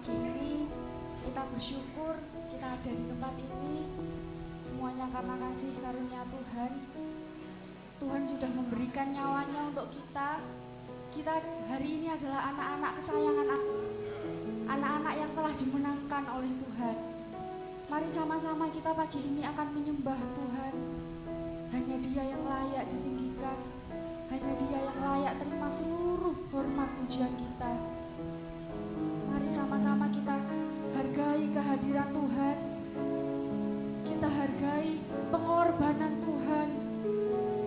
pagi ini kita bersyukur kita ada di tempat ini semuanya karena kasih karunia Tuhan. Tuhan sudah memberikan nyawanya untuk kita. Kita hari ini adalah anak-anak kesayangan aku, anak-anak yang telah dimenangkan oleh Tuhan. Mari sama-sama kita pagi ini akan menyembah Tuhan. Hanya Dia yang layak ditinggikan, hanya Dia yang layak terima seluruh hormat pujian kita. Mari sama-sama kita hargai kehadiran Tuhan. Kita hargai pengorbanan Tuhan.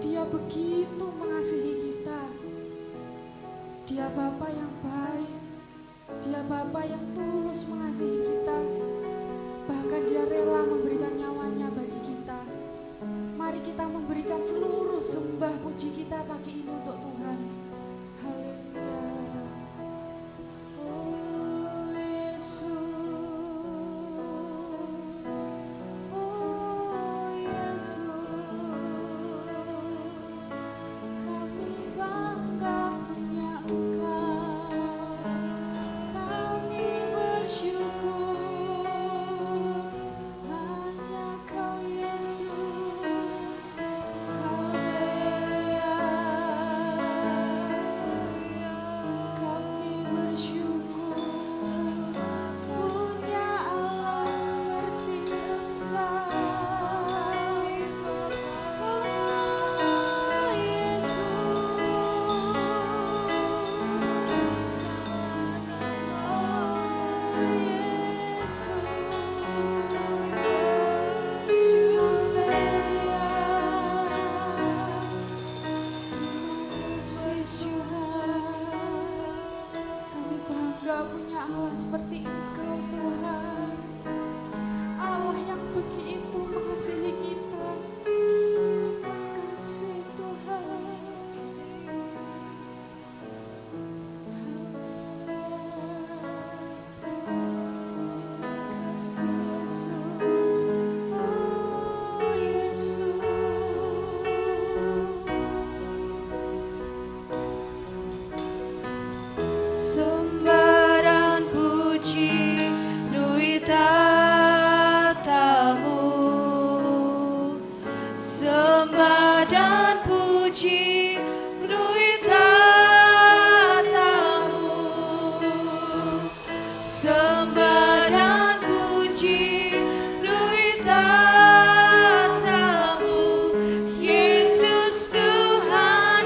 Dia begitu mengasihi kita. Dia Bapa yang baik. Dia Bapa yang tulus mengasihi kita. Bahkan Dia rela memberikan nyawanya bagi kita. Mari kita memberikan seluruh sembah puji kita pagi ini untuk Tuhan. Haleluya. Oh Yesus, oh Yesus, kami bangga punya Engkau, kami bersyukur. Hanya Kau Yesus, haleluya. Kami bersyukur punya Allah seperti Engkau. Oh Yesus, oh kami bangga punya Allah seperti Engkau Tuhan, Allah yang begitu mengasihi kita. Terima kasih Tuhan. Terima kasih Yesus, oh Yesus. Sembah dan puji nui tatamu. Sembah dan puji nui tatamu. Sembah dan puji nui tatamu. Yesus Tuhan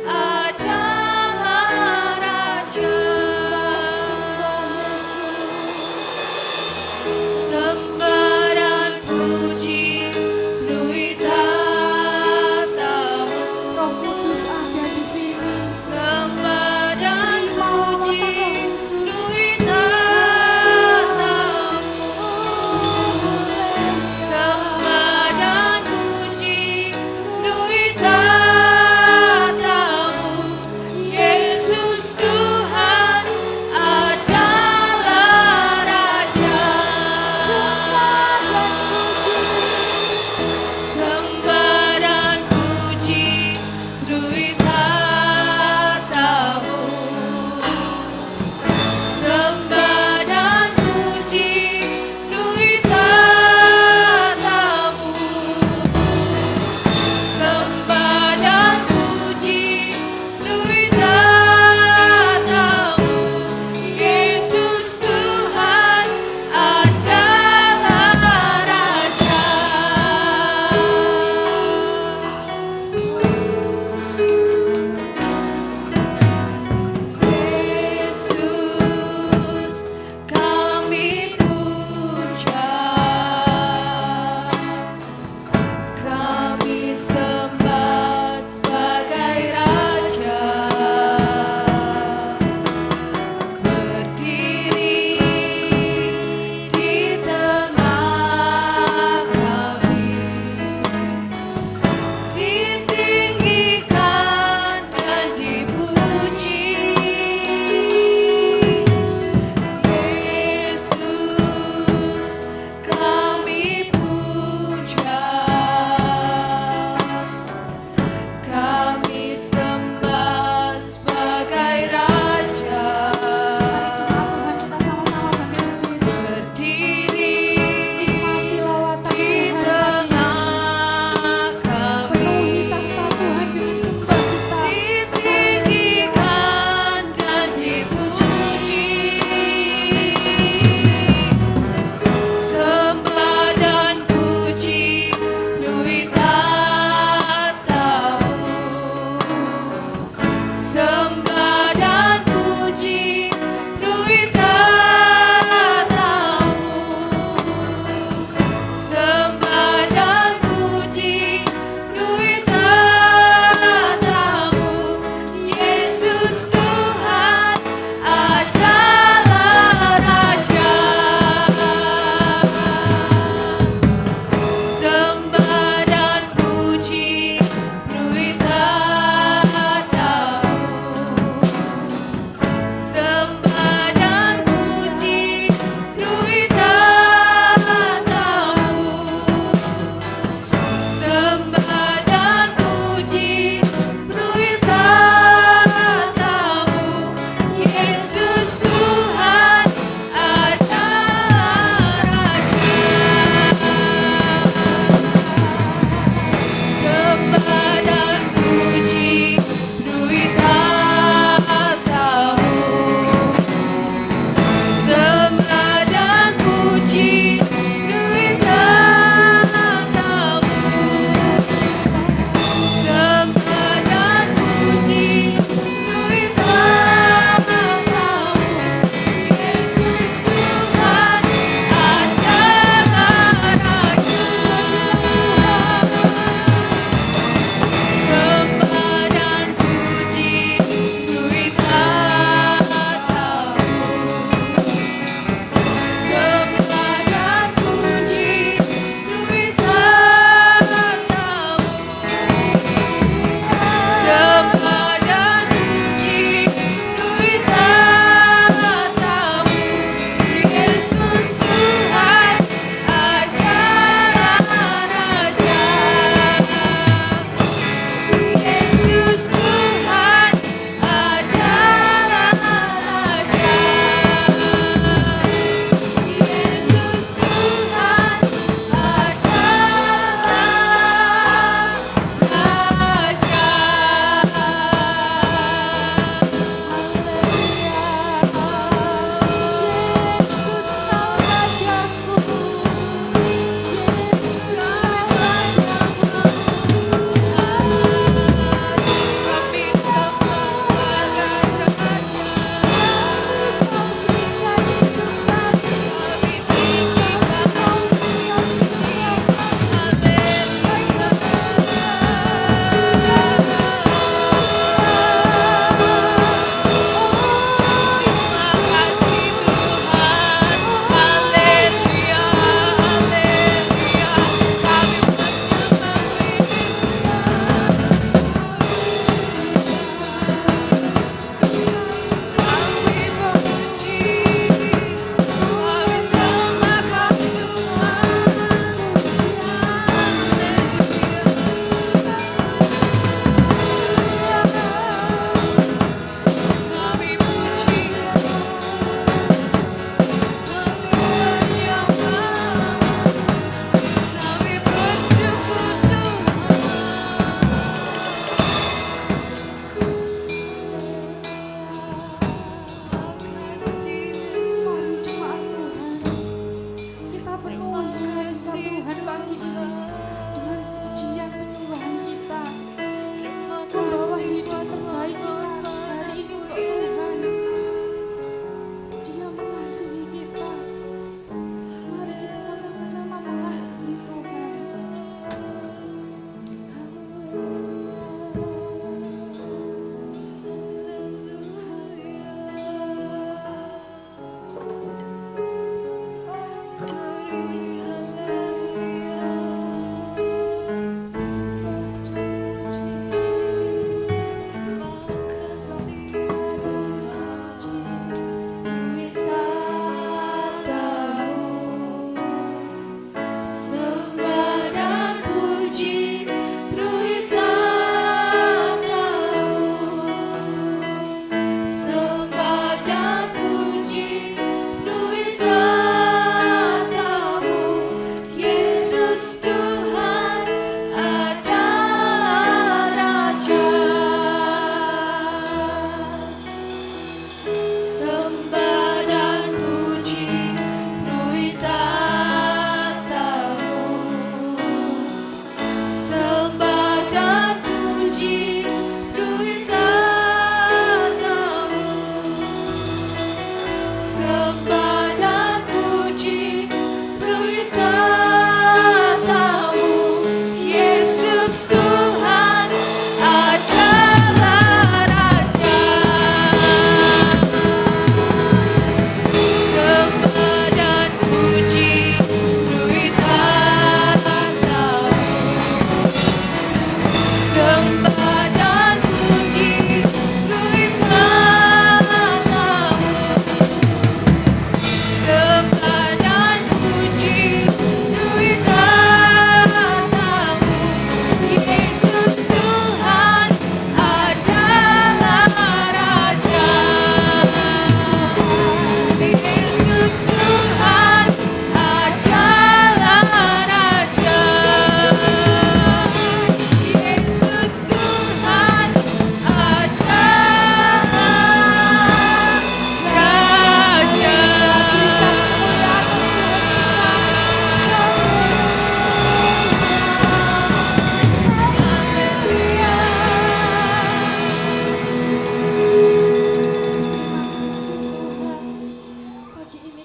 adalah Raja. Sembah dan puji nui tatamu. Roh Kudus ada di sini. Sembah dan Terima puji Roh Kudus. nui tatamu.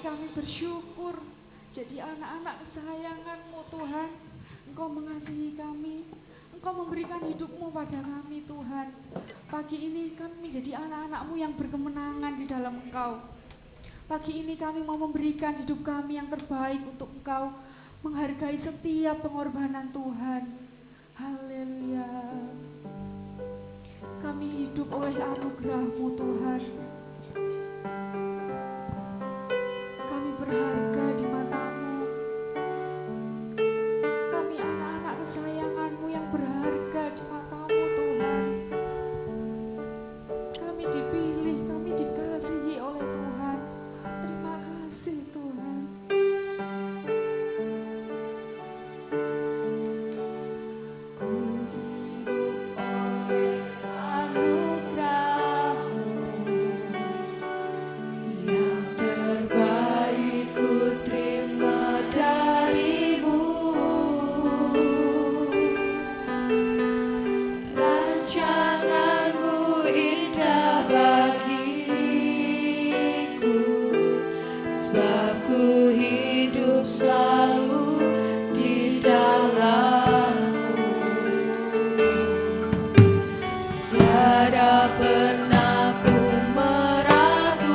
kami bersyukur jadi anak-anak kesayangan-Mu Tuhan. Engkau mengasihi kami, Engkau memberikan hidup-Mu pada kami Tuhan. Pagi ini kami menjadi anak-anak-Mu yang berkemenangan di dalam Engkau. Pagi ini kami mau memberikan hidup kami yang terbaik untuk Engkau, menghargai setiap pengorbanan Tuhan. Haleluya. Kami hidup oleh anugerah-Mu Tuhan. Kami berharga di mata-Mu. Kami anak-anak kesayangan-Mu yang berharga di mata-Mu Tuhan. Kami dipilih, kami dikasihi oleh Tuhan. Terima kasih Tuhan. Ku hidup oleh anugerah-Mu, Yang terbaik ku terima dari-Mu. Rancangan-Mu indah bagiku, sebab ku hidup selalu di dalam-Mu. Tiada pernah ku meragukan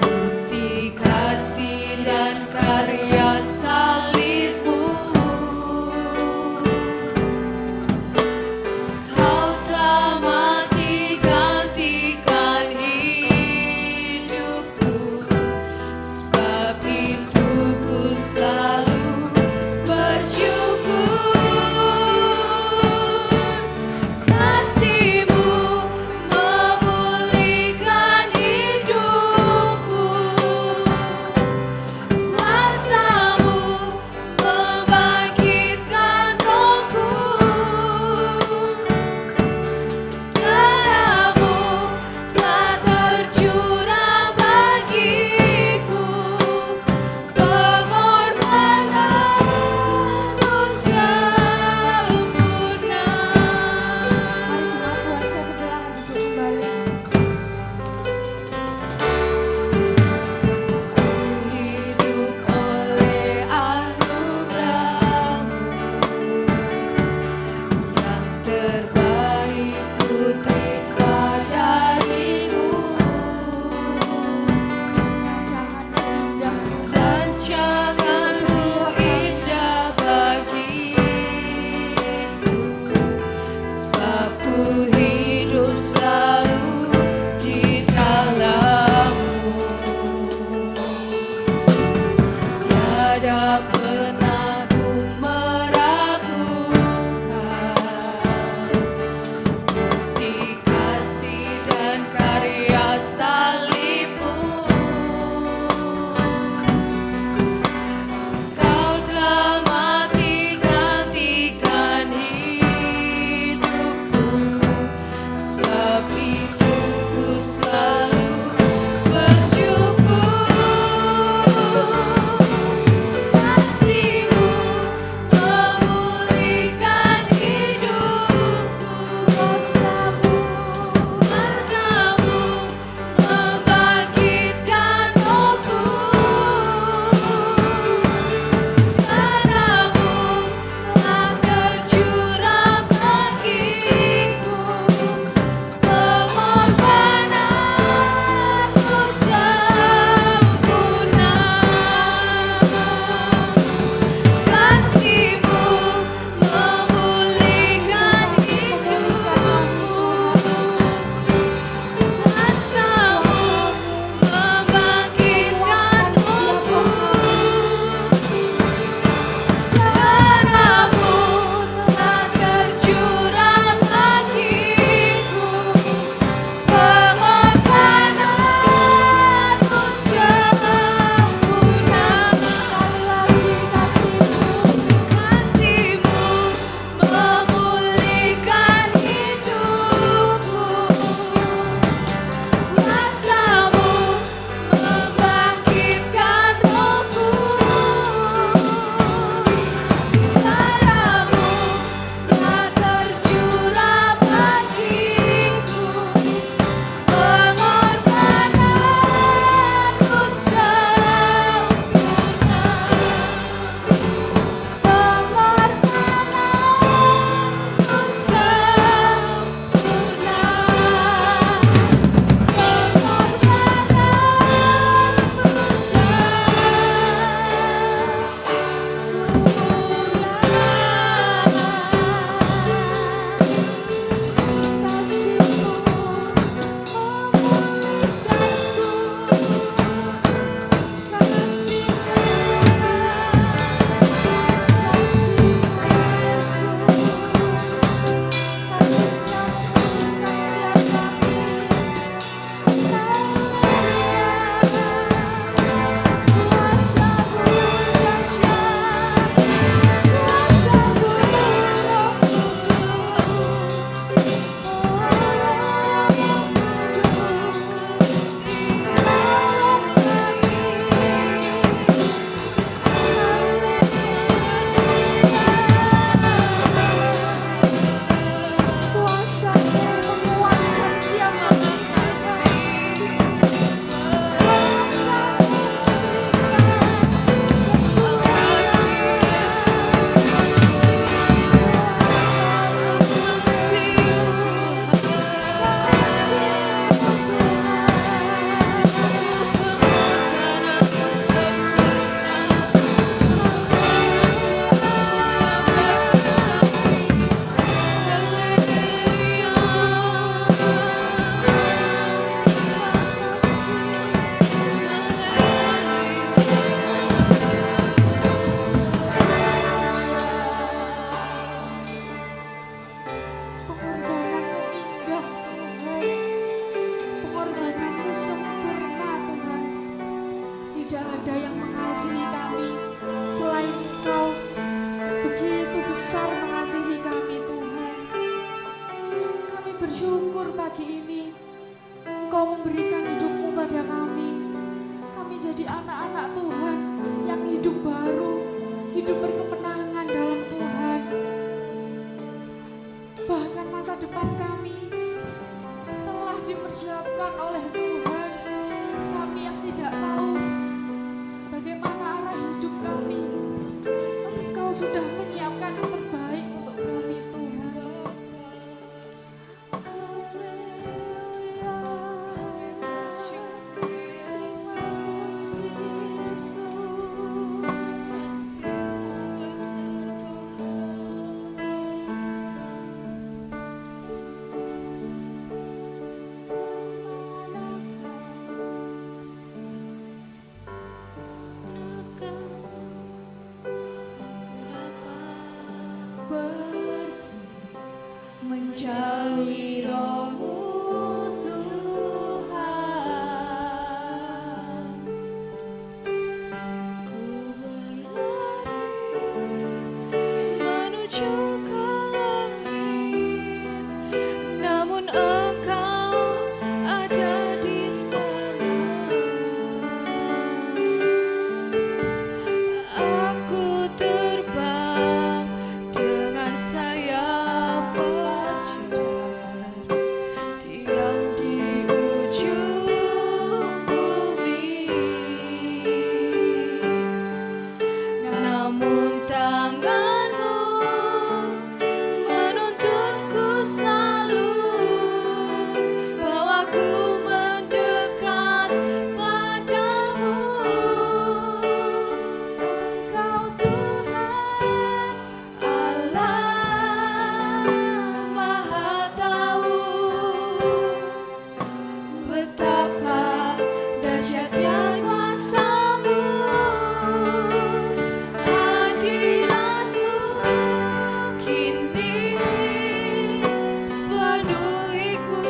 bukti kasih dan karya salib-Mu. Kau telah mati gantikan hidupku, sebab sudah menyiapkan yang terbaik untuk kami Tuhan. Haleluya. Terima kasih Yesus. Menjauhi rohmu Tuhan, ku berlari menuju ke langit, namun Engkau ada di sana. Aku terbang dengan sayap fajar, diam di ujung bumi, namun tanganmu menuntunku selalu, bawaku mendekat padamu. Engkau Tuhan Allah Maha Tahu, betapa dahsyatnya kuasa-Mu, hadirat-Mu kini penuhiku,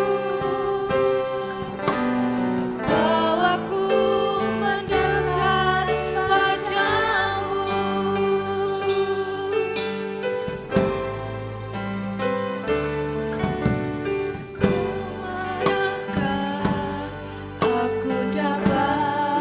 bawaku mendekat padamu. Kemanakah aku dapat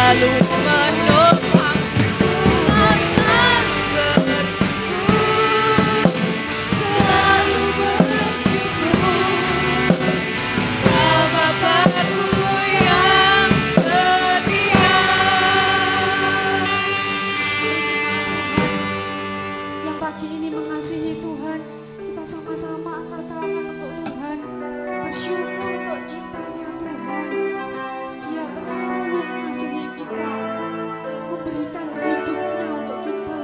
selalu menopang. Tuhan selalu bersyukur, selalu bersyukur. Kau Bapakku yang setia. Yang pagi ini mengasihi Tuhan, kita sama-sama angkat tangan untuk Tuhan, bersyukur untuk cintanya Tuhan. Dia terlalu mengasihi kita, memberikan hidupnya untuk kita.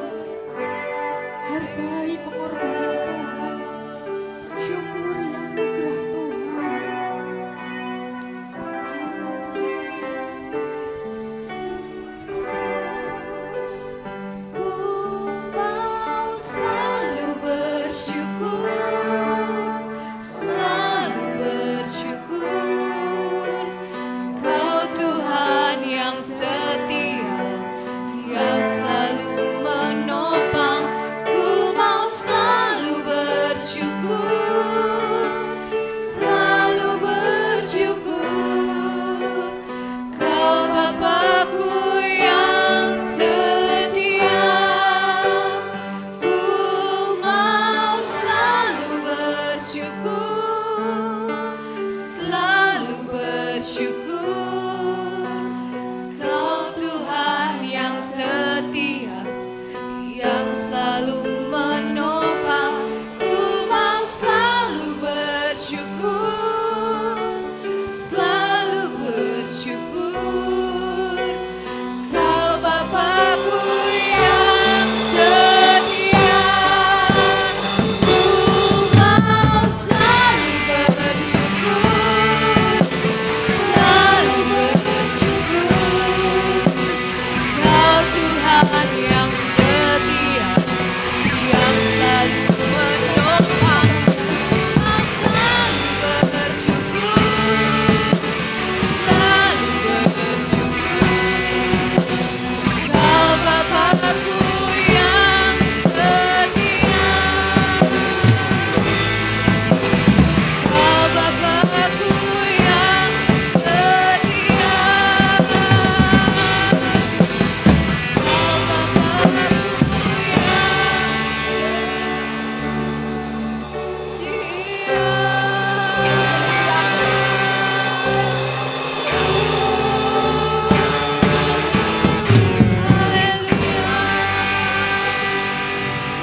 Hargai pengorbanan Tuhan, syukuri anugerah Tuhan. Ku mau selalu bersyukur, selalu bersyukur. Kau Tuhan yang setia, yang selalu menopang. Ku mau selalu bersyukur, selalu bersyukur. Kau Bapakku yang setia. Ku mau selalu bersyukur, selalu bersyukur. Kau Tuhan yang setia, yang selalu menopang. Ku mau selalu bersyukur, selalu bersyukur. Kau Bapakku yang setia. Ku mau selalu bersyukur, selalu bersyukur. Kau Tuhan yang setia, yang selalu menopang. Kau selalu bersyukur, selalu bersyukur. Kau Bapakku yang setia. Kau Bapakku yang setia. Kau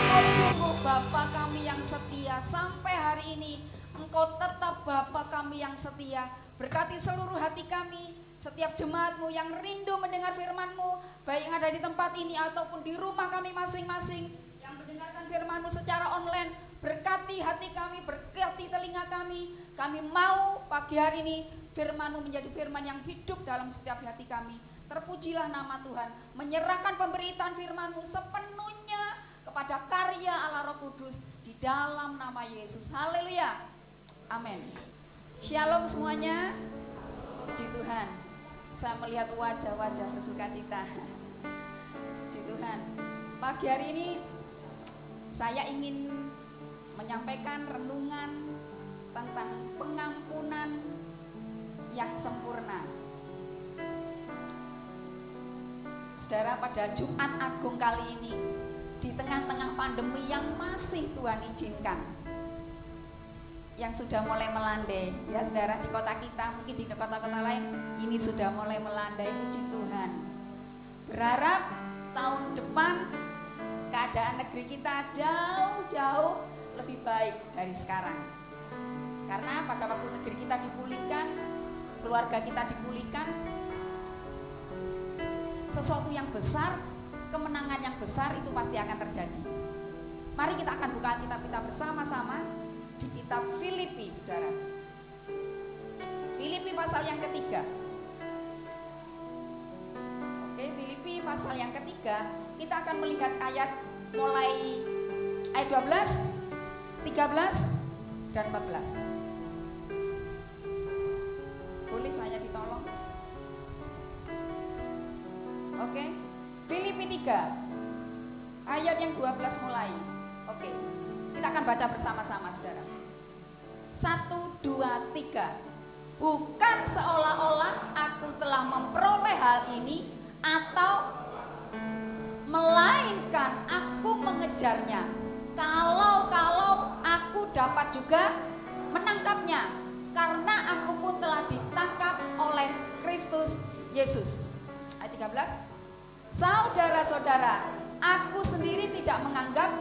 Engkau sungguh Bapa kami yang setia. Sampai hari ini Engkau tetap Bapa kami yang setia. Berkati seluruh hati kami, setiap jemaat-Mu yang rindu mendengar firman-Mu, baik yang ada di tempat ini ataupun di rumah kami masing-masing, yang mendengarkan firman-Mu secara online. Berkati hati kami, berkati telinga kami. Kami mau pagi hari ini firman-Mu menjadi firman yang hidup dalam setiap hati kami. Terpujilah nama Tuhan, menyerahkan pemberitaan firman-Mu sepenuhnya kepada karya Allah Roh Kudus di dalam nama Yesus. Haleluya. Amin. Shalom semuanya. Puji Tuhan. Saya melihat wajah-wajah bersukacita. Puji Tuhan. Pagi hari ini saya ingin menyampaikan renungan tentang pengampunan yang sempurna. Saudara, pada Jumat Agung kali ini, di tengah-tengah pandemi yang masih Tuhan izinkan, yang sudah mulai melandai, ya saudara, di kota kita, mungkin di kota-kota lain, ini sudah mulai melandai. Puji Tuhan. Berharap tahun depan keadaan negeri kita jauh-jauh lebih baik dari sekarang. Karena pada waktu negeri kita dipulihkan, keluarga kita dipulihkan, sesuatu yang besar, kemenangan yang besar itu pasti akan terjadi. Mari kita akan buka kitab kita bersama-sama di kitab Filipi, saudara. Filipi pasal yang ketiga. Oke, Filipi pasal yang ketiga, kita akan melihat ayat mulai ayat 12, 13, dan 14. Boleh saya ditolong? Oke, Filipi 3 ayat yang 12 mulai. Oke, kita akan baca bersama-sama, saudara. 1, 2, 3. Bukan seolah-olah aku telah memperoleh hal ini atau melainkan aku mengejarnya. Kalau aku dapat juga menangkapnya, karena aku pun telah ditangkap oleh Kristus Yesus. Ayat 13. Saudara-saudara, aku sendiri tidak menganggap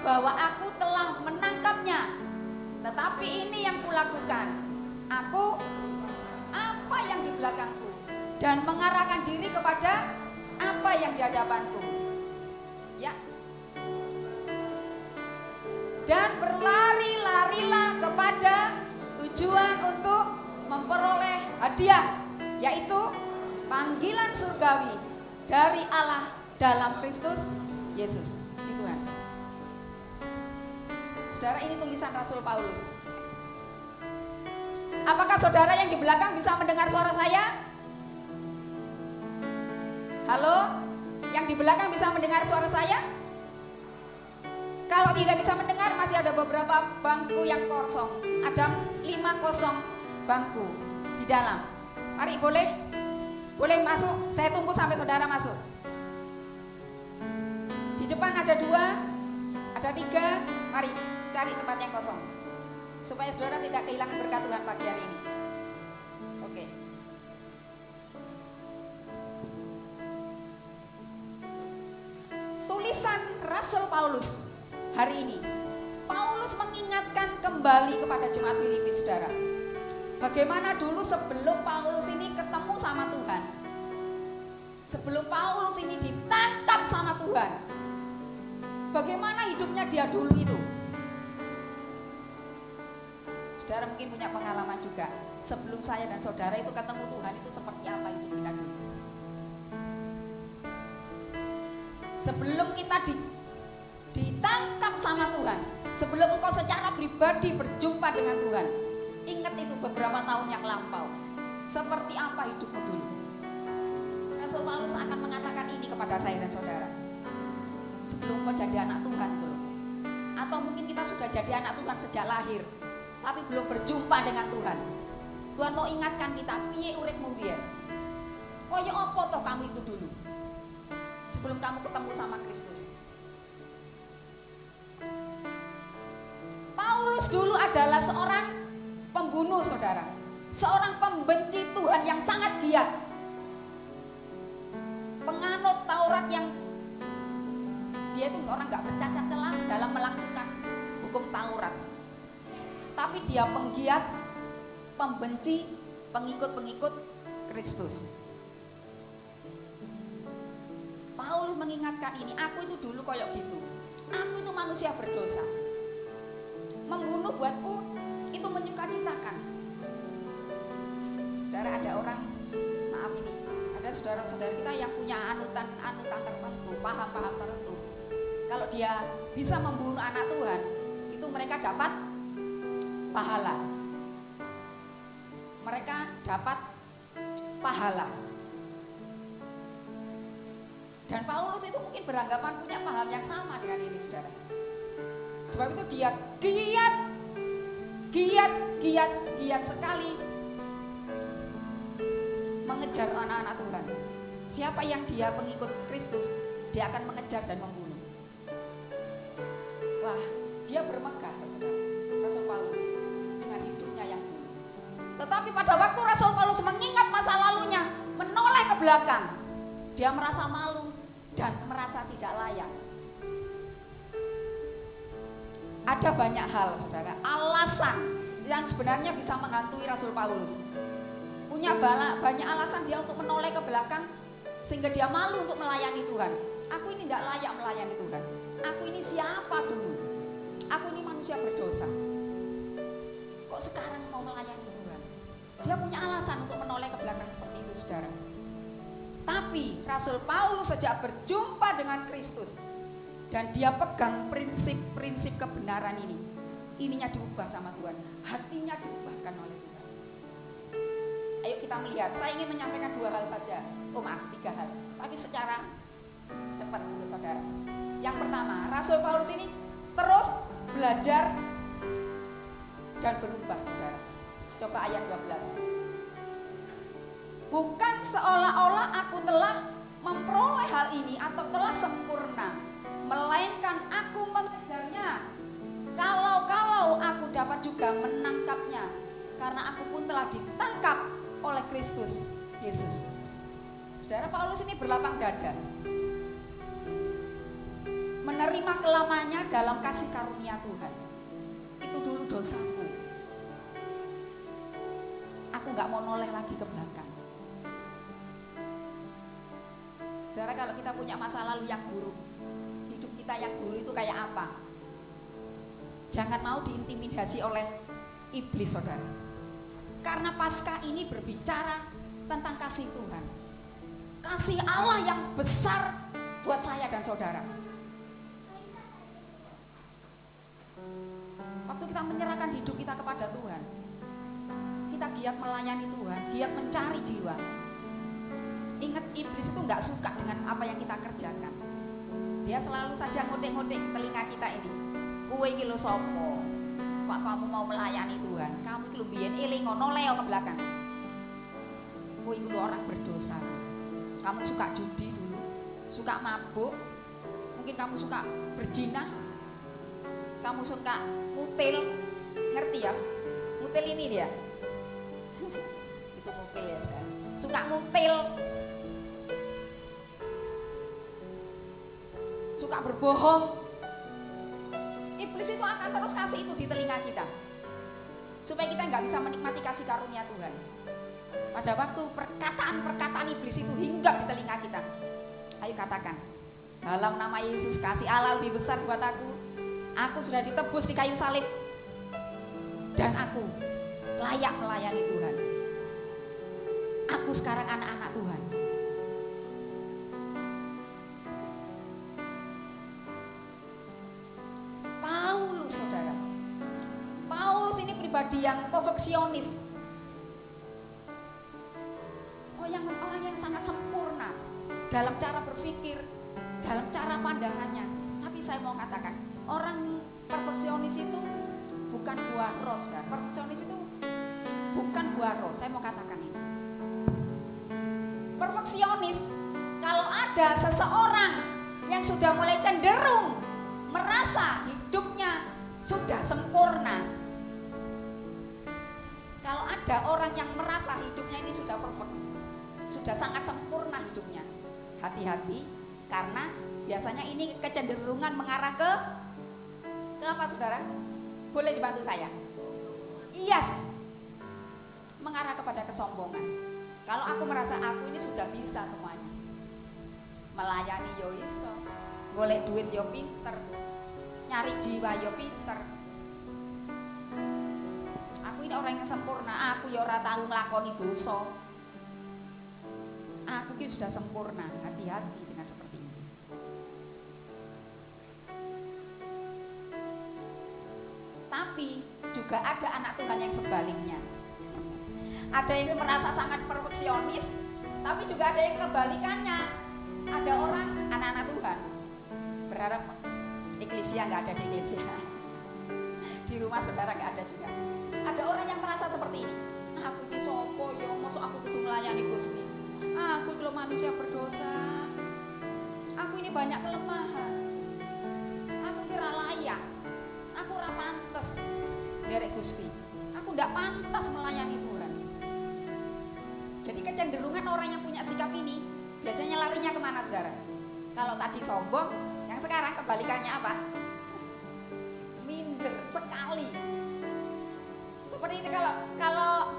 bahwa aku telah menangkapnya, tetapi ini yang kulakukan. Aku apa yang di belakangku dan mengarahkan diri kepada apa yang di hadapanku. Ya. Dan berlari-larilah kepada tujuan untuk memperoleh hadiah, yaitu panggilan surgawi dari Allah dalam Kristus Yesus. Puji Tuhan. Saudara, ini tulisan Rasul Paulus. Apakah saudara yang di belakang bisa mendengar suara saya? Halo? Yang di belakang bisa mendengar suara saya? Kalau tidak bisa mendengar, masih ada beberapa bangku yang kosong. Ada 5 kosong bangku di dalam. Mari, boleh masuk. Saya tunggu sampai saudara masuk. Di depan ada 2, ada 3. Mari cari tempat yang kosong, supaya saudara tidak kehilangan berkat Tuhan pagi hari ini. Oke. Tulisan Rasul Paulus hari ini, Paulus mengingatkan kembali kepada jemaat Filipi, saudara. Bagaimana dulu sebelum Paulus ini ketemu sama Tuhan, sebelum Paulus ini ditangkap sama Tuhan, bagaimana hidupnya dia dulu itu. Saudara mungkin punya pengalaman juga. Sebelum saya dan saudara itu ketemu Tuhan, itu seperti apa hidup kita dulu. Sebelum kita ditangkap sama Tuhan, sebelum engkau secara pribadi berjumpa dengan Tuhan, ingat itu beberapa tahun yang lampau, seperti apa hidupmu dulu. Rasul Paulus akan mengatakan ini kepada saya dan saudara. Sebelum engkau jadi anak Tuhan tuh, atau mungkin kita sudah jadi anak Tuhan sejak lahir, tapi belum berjumpa dengan Tuhan. Tuhan mau ingatkan kita, piye uripmu biyen. Koyo apa toh kamu itu dulu, sebelum kamu ketemu sama Kristus. Paulus dulu adalah seorang pembunuh, saudara. Seorang pembenci Tuhan yang sangat giat. Penganut Taurat yang dia itu orang gak bercacat celah dalam melangsungkan hukum Taurat. Tapi dia penggiat, pembenci, pengikut-pengikut Kristus. Paulus mengingatkan ini, aku itu dulu koyok gitu. Aku itu manusia berdosa. Membunuh buatku itu menyukacitakan. Saudara, ada orang, maaf ini, ada saudara-saudara kita yang punya anutan tertentu, paham-paham tertentu. Kalau dia bisa membunuh anak Tuhan, itu mereka dapat pahala. Mereka dapat pahala. Dan Paulus itu mungkin beranggapan punya paham yang sama dengan ini, saudara. Sebab itu dia giat sekali mengejar anak-anak Tuhan. Siapa yang dia pengikut Kristus, dia akan mengejar dan membunuh. Wah, dia bermegah, saudara, Rasul Paulus, dengan hidupnya yang dulu. Tetapi pada waktu Rasul Paulus mengingat masa lalunya, menoleh ke belakang, dia merasa malu dan merasa tidak layak. Ada banyak hal, saudara, alasan yang sebenarnya bisa menghantui Rasul Paulus. Punya banyak alasan dia untuk menoleh ke belakang, sehingga dia malu untuk melayani Tuhan. Aku ini tidak layak melayani Tuhan. Aku ini siapa dulu? Aku ini manusia berdosa. Kok sekarang mau melayani Tuhan? Dia punya alasan untuk menoleh ke belakang seperti itu, saudara. Tapi Rasul Paulus sejak berjumpa dengan Kristus dan dia pegang prinsip-prinsip kebenaran ini, ininya diubah sama Tuhan, hatinya diubahkan oleh Tuhan. Ayo kita melihat, saya ingin menyampaikan 2 hal saja, 3 hal, tapi secara cepat untuk saudara. Yang pertama, Rasul Paulus ini terus belajar dan berubah, saudara. Coba ayat 12. Bukan seolah-olah aku telah memperoleh hal ini atau telah sempurna, melainkan aku mengejarnya. Kalau aku dapat juga menangkapnya, karena aku pun telah ditangkap oleh Kristus Yesus. Saudara, Paulus ini berlapang dada, menerima kelamanya dalam kasih karunia Tuhan. Itu dulu dosaku. Aku gak mau noleh lagi ke belakang. Saudara, kalau kita punya masa lalu yang buruk, hidup kita yang dulu itu kayak apa? Jangan mau diintimidasi oleh iblis, saudara. Karena Paskah ini berbicara tentang kasih Tuhan, kasih Allah yang besar buat saya dan saudara. Waktu kita menyerahkan hidup kita kepada Tuhan, kita giat melayani Tuhan, giat mencari jiwa. Ingat, iblis itu nggak suka dengan apa yang kita kerjakan. Dia selalu saja ngodek-ngodek telinga kita ini. Kowe iki lho sapa? Kok kamu mau melayani Tuhan? Kamu iki lho biyen eling ngono leo ke belakang. Kowe iki lho orang berdosa. Kamu suka judi dulu, suka mabuk, mungkin kamu suka berzina, kamu suka ngutil, ngerti ya? Ngutil ini dia. Itu ngutil ya, saya. Suka ngutil. Suka berbohong. Iblis itu akan terus kasih itu di telinga kita, supaya kita nggak bisa menikmati kasih karunia Tuhan. Pada waktu perkataan iblis itu hinggap di telinga kita, ayo katakan, dalam nama Yesus, kasih Allah lebih besar buat aku sudah ditebus di kayu salib, dan aku layak melayani Tuhan. Aku sekarang anak-anak Tuhan. Saudara, Paulus ini pribadi yang perfeksionis, orang yang sangat sempurna dalam cara berpikir, dalam cara pandangannya. Tapi saya mau katakan, orang perfeksionis itu bukan buah roh, saudara. Perfeksionis itu bukan buah roh. Saya mau katakan ini. Perfeksionis, kalau ada seseorang yang sudah mulai cenderung merasa hidupnya sudah sempurna, kalau ada orang yang merasa hidupnya ini sudah perfect, sudah sangat sempurna hidupnya, hati-hati, karena biasanya ini kecenderungan mengarah ke apa, saudara? Boleh dibantu saya? Yes, mengarah kepada kesombongan. Kalau aku merasa aku ini sudah bisa semuanya, melayani yo iso, golek duit yo pinter, nyari jiwa yo pinter. Aku ini orang yang sempurna, aku yo ora tau nglakoni dosa. Aku ini sudah sempurna. Hati-hati dengan seperti ini. Tapi juga ada anak Tuhan yang sebaliknya. Ada yang merasa sangat perfeksionis, tapi juga ada yang kebalikannya. Ada orang anak-anak Tuhan berharap Eklesia, nggak ada di Eklesia. Di rumah saudara nggak ada juga. Ada orang yang merasa seperti ini. Aku ini sopo yo, masuk aku kudu melayani Gusti. Aku kalau manusia berdosa. Aku ini banyak kelemahan. Aku kira layak. Aku ora pantes derek Gusti. Aku ndak pantas melayani Tuhan. Jadi kecenderungan orang yang punya sikap ini biasanya larinya kemana, saudara? Kalau tadi sombong, yang sekarang kebalikannya apa? Minder sekali. Seperti itu, kalau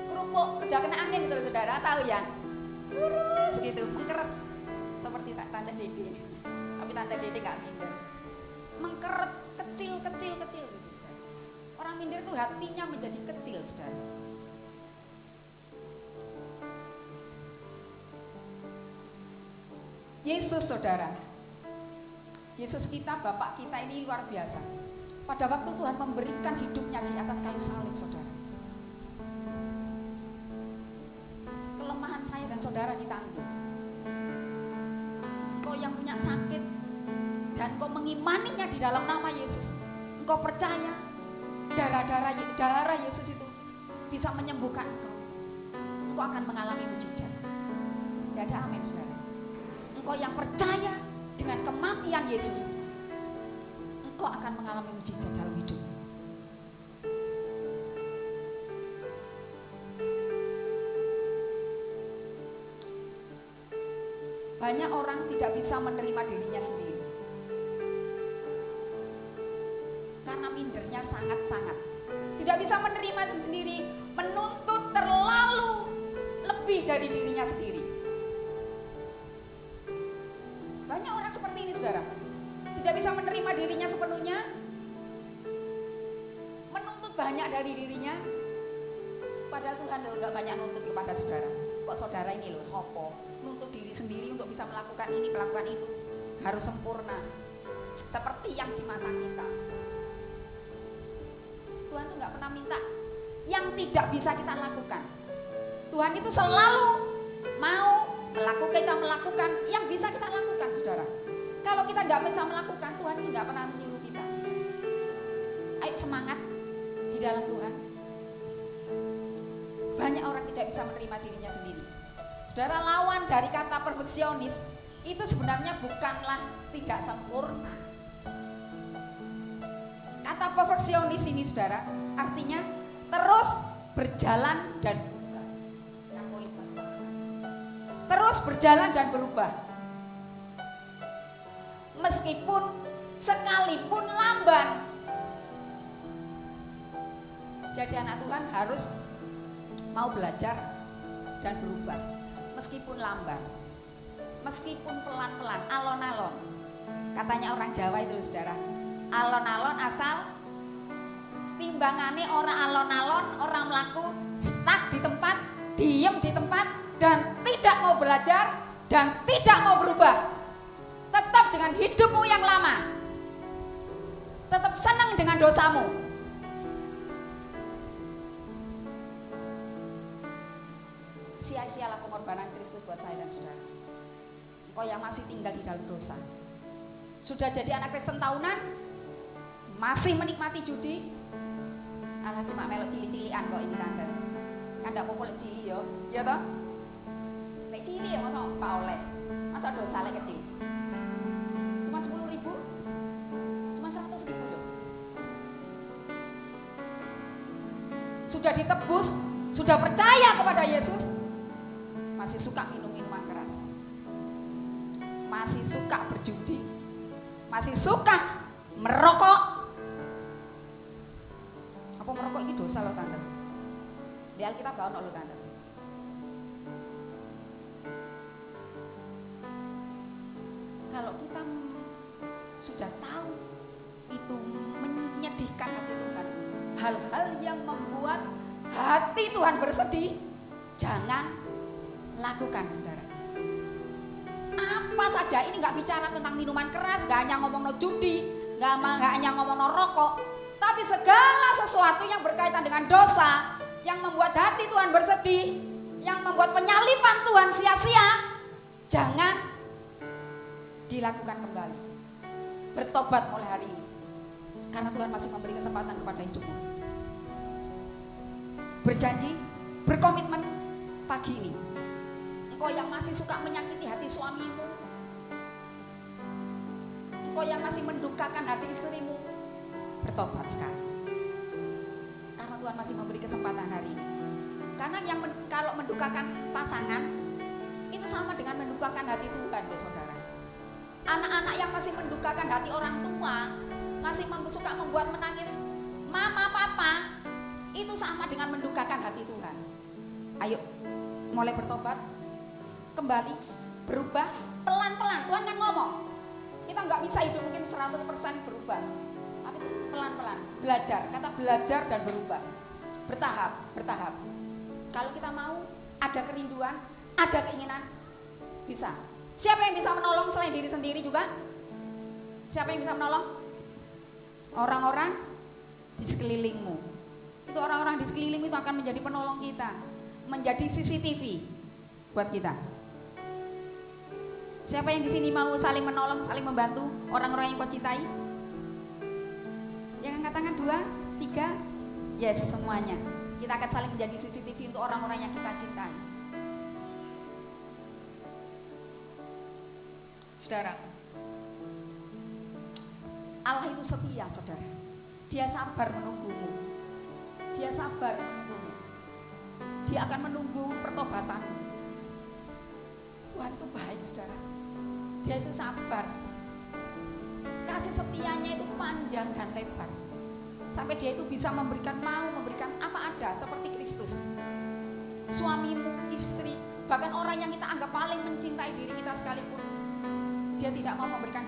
kerupuk udah kena angin gitu, saudara tahu ya, lurus gitu, mengkeret seperti Tante Dede. Tapi Tante Dede nggak minder, mengkeret kecil gitu, saudara. Orang minder itu hatinya menjadi kecil, saudara. Yesus, saudara, Yesus kita, Bapak kita ini luar biasa. Pada waktu Tuhan memberikan hidupnya di atas kayu salib, saudara, kelemahan saya dan saudara ditanggung. Engkau yang punya sakit dan engkau mengimaninya di dalam nama Yesus, engkau percaya darah Yesus itu bisa menyembuhkan engkau akan mengalami mujizat. Tidak ada amin, saudara. engkau yang percaya dengan kematian Yesus, engkau akan mengalami mujizat dalam hidup. Banyak orang tidak bisa menerima dirinya sendiri karena mindernya sangat-sangat. Tidak bisa menerima sendiri, menuntut terlalu lebih dari dirinya sendiri. Banyak orang seperti ini, saudara. Tidak bisa menerima dirinya sepenuhnya, menuntut banyak dari dirinya. Padahal Tuhan enggak banyak nuntut kepada saudara. Kok saudara ini loh, sopo nuntut diri sendiri untuk bisa melakukan ini, melakukan itu, harus sempurna seperti yang di mata kita. Tuhan itu nggak pernah minta yang tidak bisa kita lakukan. Tuhan itu selalu mau kita melakukan yang bisa kita lakukan, saudara. Kalau kita nggak bisa melakukan, Tuhan itu nggak pernah menyuruh kita, saudara. Ayo semangat di dalam Tuhan. Banyak orang tidak bisa menerima dirinya sendiri. Saudara, lawan dari kata perfeksionis itu sebenarnya bukanlah tidak sempurna. Kata perfeksionis ini, saudara, artinya terus berjalan dan berubah. Terus berjalan dan berubah. Meskipun sekalipun lamban. Jadi anak Tuhan harus mau belajar dan berubah. Meskipun lamban, meskipun pelan-pelan, alon-alon. Katanya orang Jawa itu, saudara, alon-alon asal timbangane orang alon-alon, orang melaku stuck di tempat, diem di tempat, dan tidak mau belajar dan tidak mau berubah. Tetap dengan hidupmu yang lama, tetap senang dengan dosamu. Sia-sialah pengorbanan Kristus buat saya dan saudara. Engkau yang masih tinggal di dalam dosa, sudah jadi anak Kristen tahunan, masih menikmati judi. Alah, cuma melok cili-cilian kok ini tante. Kan ndak popol cili yo, ya toh? Nek cili ya masa Pak oleh, masa dosa lek kecil. Cuma 10.000, cuma 100.000 loh. Sudah ditebus, sudah percaya kepada Yesus, masih suka minum minuman keras, masih suka berjudi, masih suka merokok. Apa merokok itu dosa loh tante? Di Alkitab gak ono loh tante. Kalau kita sudah tahu itu menyedihkan hati Tuhan, hal-hal yang membuat hati Tuhan bersedih, jangan lakukan, saudara. Apa saja, ini nggak bicara tentang minuman keras, nggak hanya ngomong no judi, nggak hanya ngomong no rokok, tapi segala sesuatu yang berkaitan dengan dosa, yang membuat hati Tuhan bersedih, yang membuat penyaliban Tuhan sia-sia, jangan dilakukan kembali. Bertobat mulai hari ini, karena Tuhan masih memberi kesempatan kepada hidupmu. Berjanji, berkomitmen pagi ini. Engkau yang masih suka menyakiti hati suamimu, engkau yang masih mendukakan hati istrimu, bertobat sekarang. Karena Tuhan masih memberi kesempatan hari ini. Karena yang kalau mendukakan pasangan itu sama dengan mendukakan hati Tuhan, loh saudara. Anak-anak yang masih mendukakan hati orang tua, masih suka membuat menangis mama papa, itu sama dengan mendukakan hati Tuhan. Ayo mulai bertobat, kembali berubah pelan-pelan. Tuhan kan ngomong kita nggak bisa hidup mungkin 100% berubah, tapi pelan-pelan belajar. Kata belajar dan berubah, bertahap. Kalau kita mau, ada kerinduan, ada keinginan, bisa. Siapa yang bisa menolong selain diri sendiri juga? Siapa yang bisa menolong? Orang-orang di sekelilingmu. Itu orang-orang di sekelilingmu itu akan menjadi penolong kita, menjadi CCTV buat kita. Siapa yang di sini mau saling menolong, saling membantu orang-orang yang kau cintai? Yang angkat tangan 2, 3, yes semuanya. Kita akan saling menjadi CCTV untuk orang-orang yang kita cintai. Saudara, Allah itu setia, saudara. Dia sabar menunggumu. Dia sabar menunggumu. Dia akan menunggu pertobatanmu. Tuhan itu baik, saudara. Dia itu sabar. Kasih setianya itu panjang dan lebar. Sampai dia itu bisa memberikan apa ada seperti Kristus. Suamimu, istri, bahkan orang yang kita anggap paling mencintai diri kita sekalipun, dia tidak mau memberikan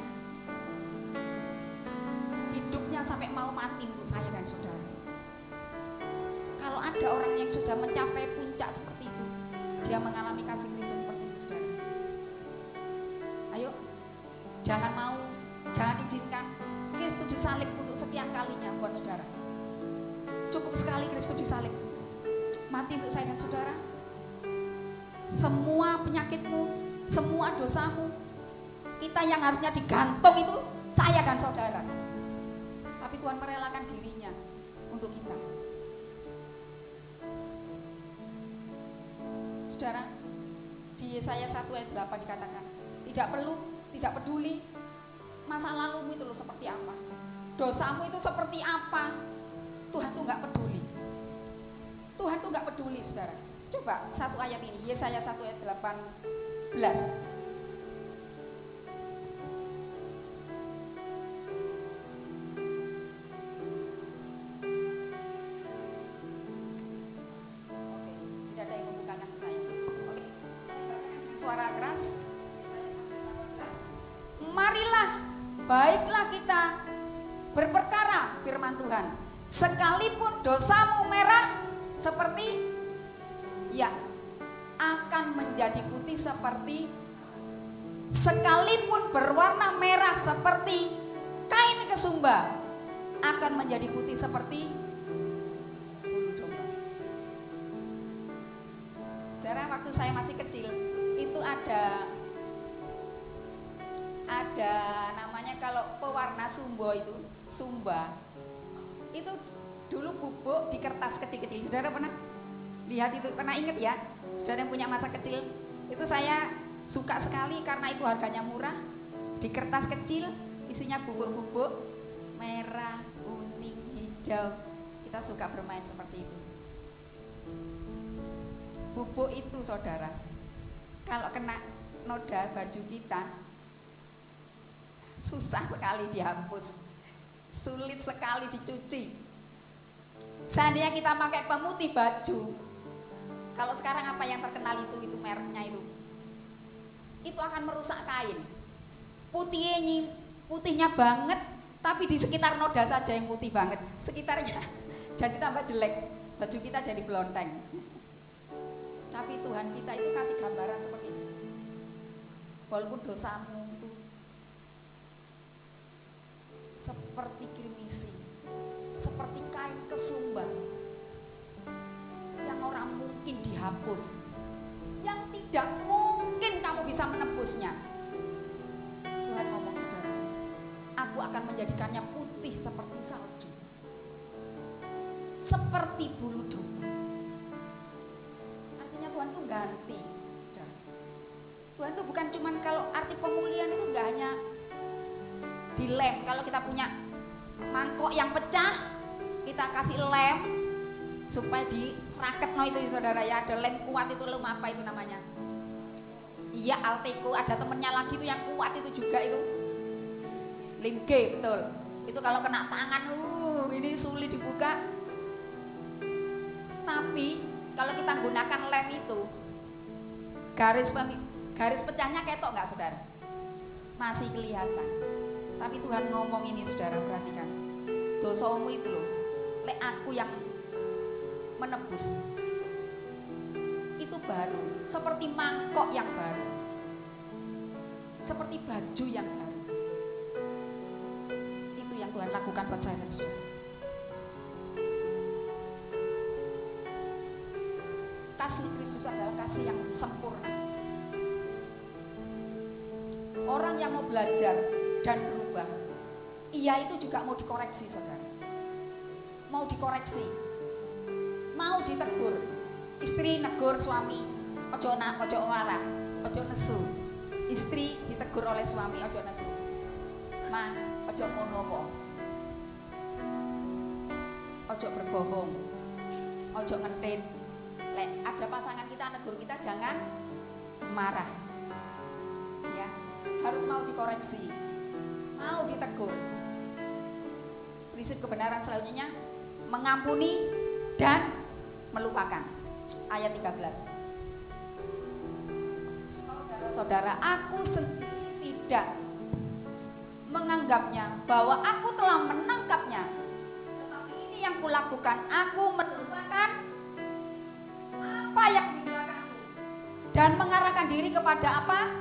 hidupnya sampai mau mati untuk saya dan saudara. Kalau ada orang yang sudah mencapai puncak seperti itu, dia mengalami kasih Kristus seperti itu, saudara. Ayo, jangan izinkan Kristus disalib untuk sekian kalinya buat saudara. Cukup sekali Kristus disalib, mati untuk saya dan saudara. Semua penyakitmu, semua dosamu, kita yang harusnya digantung itu saya dan saudara. Tapi Tuhan merelakan dirinya untuk kita. Saudara, di Yesaya 1 ayat 8 dikatakan, tidak peduli masa lalumu itu loh seperti apa, dosamu itu seperti apa, Tuhan tuh nggak peduli. Tuhan tuh nggak peduli, saudara. Coba satu ayat ini, Yesaya 1 ayat 18. Suara keras. Marilah, baiklah kita berperkara, firman Tuhan. Sekalipun dosamu merah seperti, ya, akan menjadi putih seperti, sekalipun berwarna merah seperti kain kesumba, akan menjadi putih seperti bulu domba. Saudara, waktu saya masih kecil, itu ada namanya kalau pewarna sumba itu dulu bubuk di kertas kecil-kecil. Saudara pernah lihat itu, pernah ingat ya? Saudara yang punya masa kecil, itu saya suka sekali karena itu harganya murah. Di kertas kecil isinya bubuk-bubuk merah, kuning, hijau. Kita suka bermain seperti itu. Bubuk itu, saudara, kalau kena noda baju kita, susah sekali dihapus, sulit sekali dicuci. Seandainya kita pakai pemutih baju, kalau sekarang apa yang terkenal itu mereknya itu akan merusak kain. Putihnya banget, tapi di sekitar noda saja yang putih banget, sekitarnya jadi tambah jelek, baju kita jadi belonteng. Tapi Tuhan kita itu kasih gambaran seperti ini. Walaupun dosamu itu seperti kirmisi, seperti kain kesumba yang orang mungkin dihapus, yang tidak mungkin kamu bisa menebusnya. Tuhan ngomong, saudara, aku akan menjadikannya putih seperti salju, seperti bulu domba. Artinya Tuhan tuh ganti, saudara. Tuhan tuh bukan cuman, kalau arti pemulihan itu enggak hanya dilem. Kalau kita punya mangkok yang pecah, kita kasih lem supaya diraket itu, saudara ya. Ada lem kuat itu, lem apa itu namanya? Iya, Alteco. Ada temennya lagi itu yang kuat itu juga itu, lem G, betul. Itu kalau kena tangan, ini sulit dibuka. Tapi kalau kita gunakan lem itu, garis pecahnya ketok nggak, saudara? Masih kelihatan. Tapi Tuhan ngomong ini, saudara, perhatikan. Dosamu itu loh, lek aku yang menebus. Itu baru, seperti mangkok yang baru, seperti baju yang baru. Itu yang Tuhan lakukan buat saya dan saudara. Kasih Kristus adalah kasih yang sempurna. Orang yang mau belajar dan berubah, ia itu juga mau dikoreksi, saudara. Mau dikoreksi, mau ditegur. Istri negur suami, ojo marah, ojo nesu. Istri ditegur oleh suami, ojo nesu. Ma, ojo ngono po. Ojo berbohong. Ojo ngentit. Lek ada pasangan kita negur kita jangan marah. Ya, harus mau dikoreksi. Mau ditegur. Prinsip kebenaran selanjutnya mengampuni dan melupakan. Ayat 13. Saudara, aku sendiri tidak menganggapnya bahwa aku telah menangkapnya. Tetapi ini yang kulakukan, aku melupakan apa yang di belakangku dan mengarahkan diri kepada apa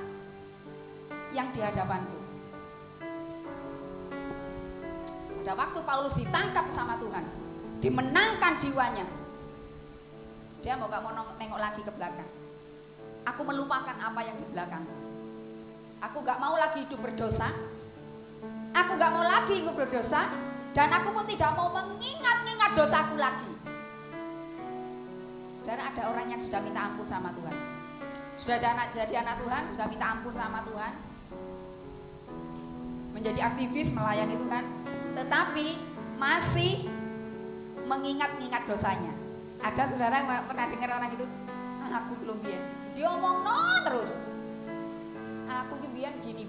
yang di hadapanku. Pada waktu Paulus ditangkap sama Tuhan, dimenangkan jiwanya, dia mau gak mau nengok lagi ke belakang. Aku melupakan apa yang di belakang. Aku gak mau lagi hidup berdosa. Aku gak mau lagi hidup berdosa. Dan aku pun tidak mau mengingat-ingat dosaku lagi. Saudara, ada orang yang sudah minta ampun sama Tuhan. Sudah ada jadi anak Tuhan, sudah minta ampun sama Tuhan, menjadi aktivis melayani Tuhan, tetapi masih mengingat-ingat dosanya. Ada saudara yang pernah dengar orang itu? Aku belum biar. Dia ngomong no terus. Aku biar gini.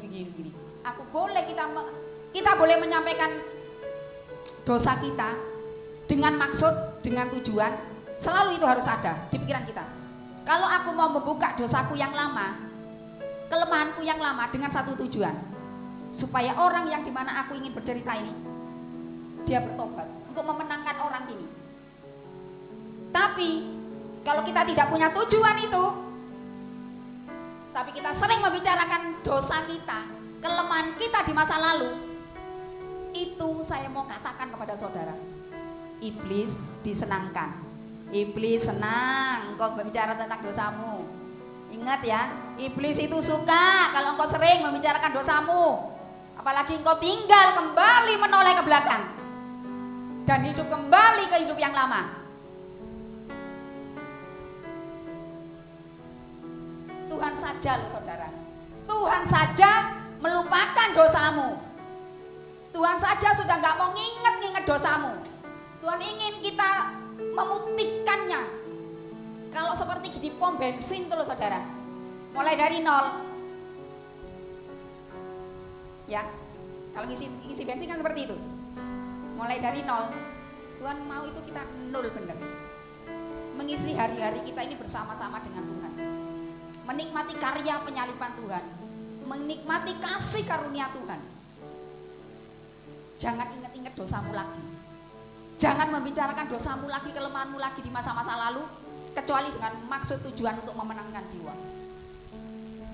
Aku boleh kita boleh menyampaikan dosa kita dengan maksud, dengan tujuan. Selalu itu harus ada di pikiran kita. Kalau aku mau membuka dosaku yang lama, kelemahanku yang lama dengan satu tujuan, supaya orang yang dimana aku ingin bercerita ini, dia bertobat untuk memenangkan orang ini. Tapi kalau kita tidak punya tujuan itu, tapi kita sering membicarakan dosa kita, kelemahan kita di masa lalu, itu saya mau katakan kepada saudara, iblis disenangkan. Iblis senang engkau berbicara tentang dosamu. Ingat ya, iblis itu suka kalau engkau sering membicarakan dosamu. Apalagi engkau tinggal kembali menoleh ke belakang dan hidup kembali ke hidup yang lama. Tuhan saja loh saudara, Tuhan saja melupakan dosamu. Tuhan saja sudah gak mau nginget dosamu. Tuhan ingin kita memutihkannya. Kalau seperti di pom bensin tuh loh saudara, mulai dari nol. Ya, kalau isi bensin kan seperti itu, mulai dari nol. Tuhan mau itu kita nol bener, mengisi hari-hari kita ini bersama-sama dengan Tuhan, menikmati karya penyaliban Tuhan, menikmati kasih karunia Tuhan. Jangan ingat-ingat dosamu lagi. Jangan membicarakan dosamu lagi, kelemahanmu lagi di masa-masa lalu, kecuali dengan maksud tujuan untuk memenangkan jiwa.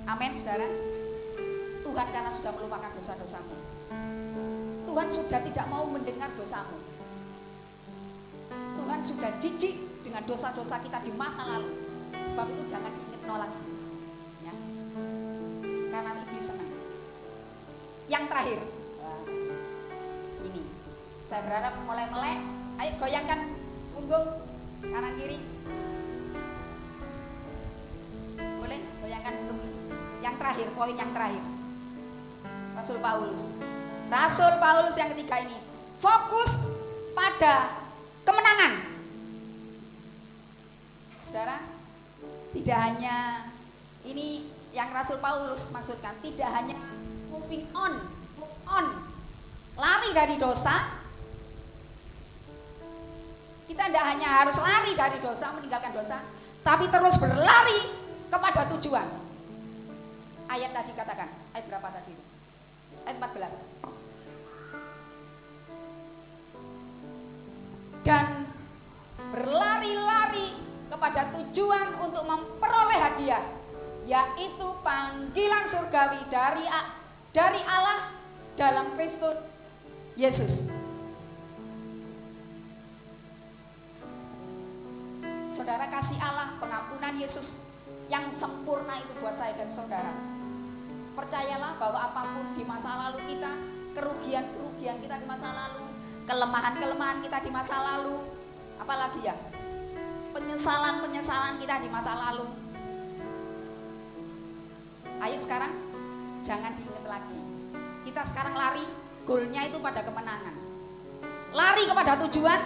Amin saudara. Tuhan karena sudah melupakan dosa-dosamu, Tuhan sudah tidak mau mendengar dosamu. Tuhan sudah jijik dengan dosa-dosa kita di masa lalu. Sebab itu jangan diingat nolak ya. Karena iblis senang. Yang terakhir, ini saya berharap mulai melek. Ayo goyangkan punggung kanan kiri. Boleh goyangkan punggung. Yang terakhir, poin yang terakhir, Rasul Paulus yang ketiga ini fokus pada kemenangan. Saudara, tidak hanya ini yang Rasul Paulus maksudkan, tidak hanya move on, lari dari dosa. Kita tidak hanya harus lari dari dosa, meninggalkan dosa, tapi terus berlari kepada tujuan. Ayat tadi katakan, ayat berapa tadi? Ayat 14. Dan berlari-lari kepada tujuan untuk memperoleh hadiah, yaitu panggilan surgawi dari Allah dalam Kristus Yesus. Saudara, kasih Allah, pengampunan Yesus yang sempurna itu buat saya dan saudara. Percayalah bahwa apapun di masa lalu kita, kerugian-kerugian kita di masa lalu, kelemahan-kelemahan kita di masa lalu, apalagi ya, penyesalan-penyesalan kita di masa lalu. Ayo sekarang jangan diingat lagi. Kita sekarang lari, goalnya itu pada kemenangan. Lari kepada tujuan,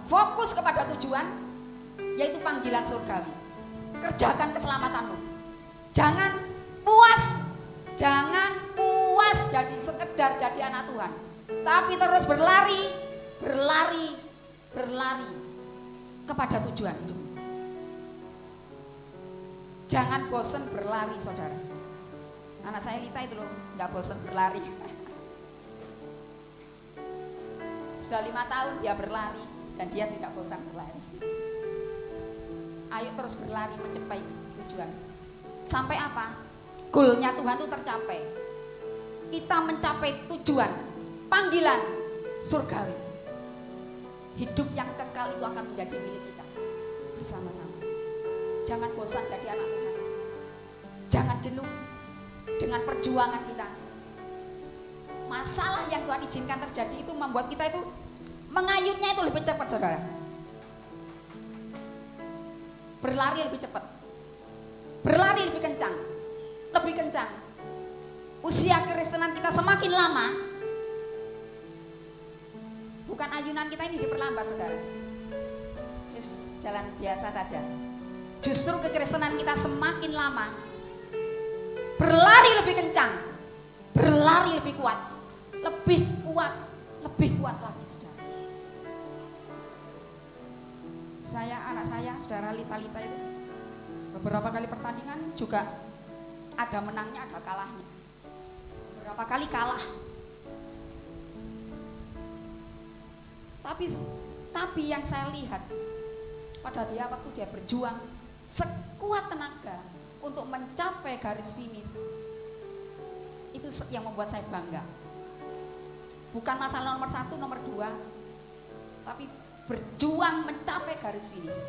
fokus kepada tujuan, yaitu panggilan surgawi. Kerjakan keselamatanmu. Jangan puas jadi sekedar jadi anak Tuhan, tapi terus berlari kepada tujuan hidup. Jangan bosan berlari, saudara. Anak saya Lita itu loh, nggak bosan berlari. Sudah 5 tahun dia berlari dan dia tidak bosan berlari. Ayo terus berlari mencapai tujuan. Sampai apa? Goalnya Tuhan itu tercapai. Kita mencapai tujuan, panggilan surgawi. Hidup yang kekal itu akan menjadi milik kita bersama-sama. Jangan bosan jadi anak Tuhan. Jangan jenuh dengan perjuangan kita. Masalah yang Tuhan izinkan terjadi itu membuat kita itu mengayunnya itu lebih cepat, saudara. Berlari lebih cepat, berlari lebih kencang. Usia kekristenan kita semakin lama, bukan ayunan kita ini diperlambat, saudara. Jalan biasa saja. Justru kekristenan kita semakin lama, berlari lebih kencang, berlari lebih kuat, lebih kuat lagi, saudara. Anak saya, saudara Lita itu beberapa kali pertandingan juga ada menangnya, ada kalahnya. Beberapa kali kalah. Tapi yang saya lihat pada dia waktu dia berjuang sekuat tenaga untuk mencapai garis finish, itu yang membuat saya bangga. Bukan masalah nomor 1, nomor 2, tapi berjuang mencapai garis finish.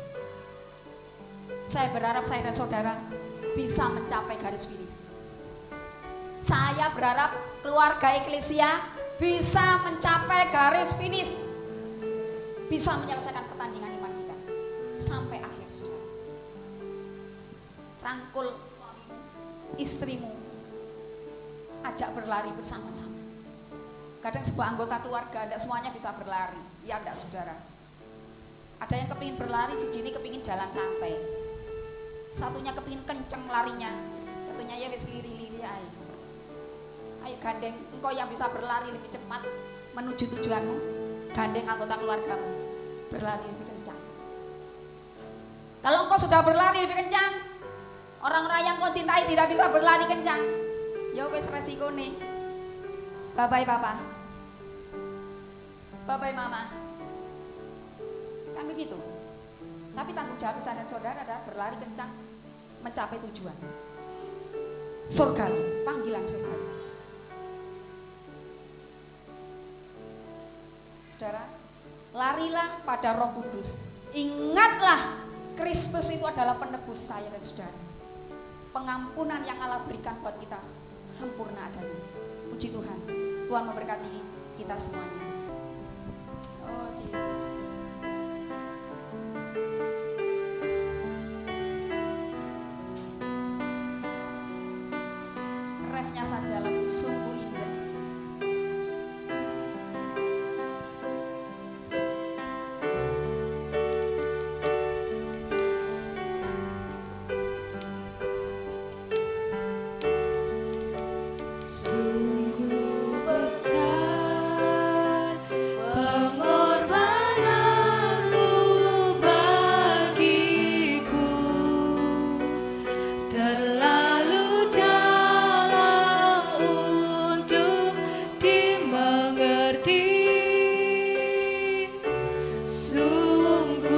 Saya berharap saya dan saudara bisa mencapai garis finish. Saya berharap keluarga Eklesia bisa mencapai garis finish, bisa menyelesaikan pertandingan iman kita sampai akhir, saudara. Rangkul istrimu, ajak berlari bersama-sama. Kadang sebuah anggota keluarga tidak semuanya bisa berlari, ya enggak, saudara. Ada yang kepingin berlari, si Jini kepingin jalan santai, satunya kepingin kenceng larinya, katanya ya wis liri-liri ayo. Ayo gandeng, engkau yang bisa berlari lebih cepat menuju tujuanmu, gandeng anggota keluargamu berlari lebih kencang. Kalau engkau sudah berlari lebih kencang, orang-orang yang kau cintai tidak bisa berlari kencang, ya wis resiko nih. Bye-bye papa, bye-bye mama, kan begitu. Tapi tanggung jawab saya dan saudara adalah berlari kencang mencapai tujuan surgawi, panggilan surgawi. Saudara, larilah pada Roh Kudus. Ingatlah Kristus itu adalah penebus saya dan saudara. Pengampunan yang Allah berikan buat kita sempurna adanya. Puji Tuhan. Tuhan memberkati kita semuanya. Oh Yesus. Refnya saja lagu sungguh indah. Sungguh besar pengorbananmu bagiku, terlalu dalam untuk dimengerti. Sungguh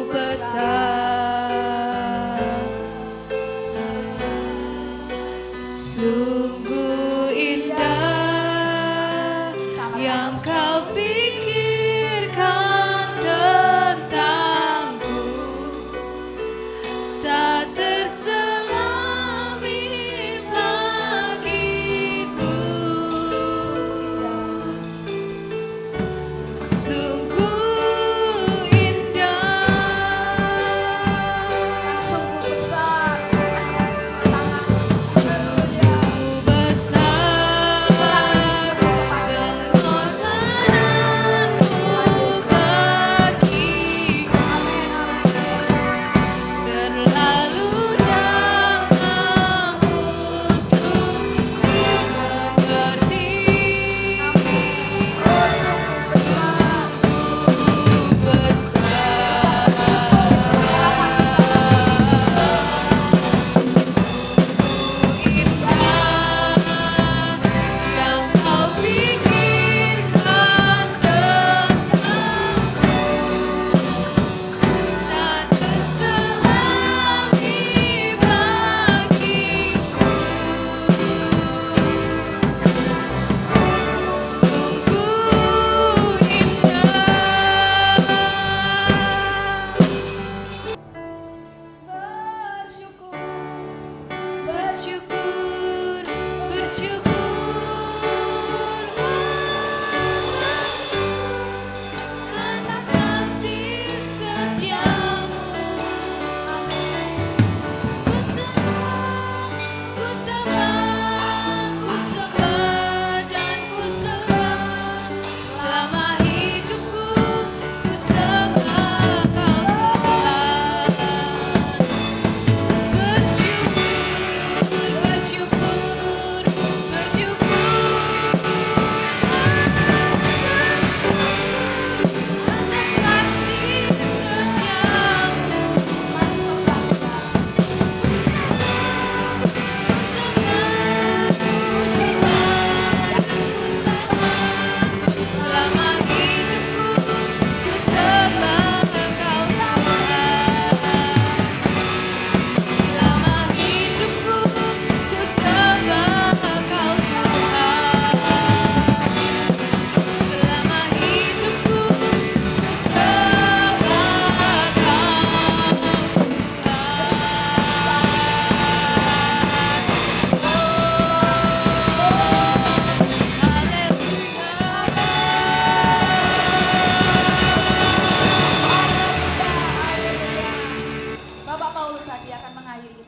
besar, sungguh indah yang kau pikirkan tentangku, tak terselami bagiku. Sungguh indah, Sungguh besar. Tangan. Haleluya.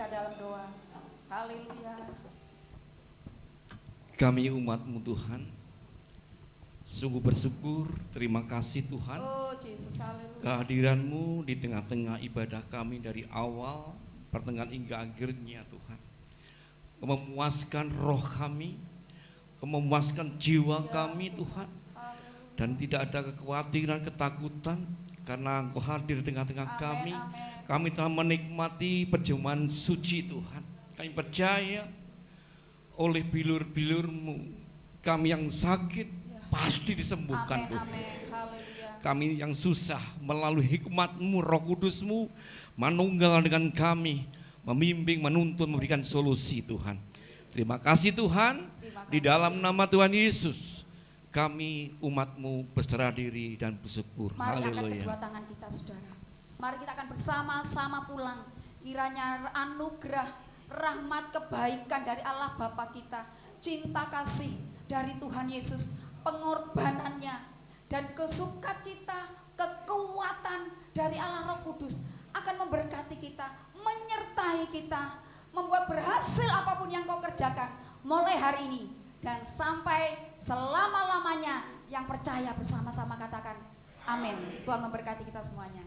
kita dalam doa. Haleluya. Kami umat-Mu Tuhan, sungguh bersyukur, terima kasih Tuhan. Oh Yesus, haleluya. Kehadiran-Mu di tengah-tengah ibadah kami dari awal, pertengahan hingga akhirnya Tuhan. Kau memuaskan roh kami, Kau memuaskan jiwa kami Tuhan. Dan tidak ada kekhawatiran, ketakutan, karena Engkau hadir di tengah-tengah kami. Amin. Kami telah menikmati perjamuan suci Tuhan. Kami percaya oleh bilur-bilur-Mu, kami yang sakit pasti disembuhkan Tuhan. Amin. Haleluya. Kami yang susah melalui hikmat-Mu, Roh Kudus-Mu manunggal dengan kami, membimbing, menuntun, memberikan solusi Tuhan. Terima kasih Tuhan. Di dalam nama Tuhan Yesus kami umat-Mu berserah diri dan bersyukur. Mari angkat Haleluya. kedua tangan kita saudara. Mari kita akan bersama-sama pulang. Kiranya anugerah, rahmat, kebaikan dari Allah Bapa kita, cinta kasih dari Tuhan Yesus, pengorbanannya, dan kesukacita, kekuatan dari Allah Roh Kudus akan memberkati kita, menyertai kita, membuat berhasil apapun yang kau kerjakan mulai hari ini dan sampai selama-lamanya. Yang percaya bersama-sama katakan amin. Tuhan memberkati kita semuanya.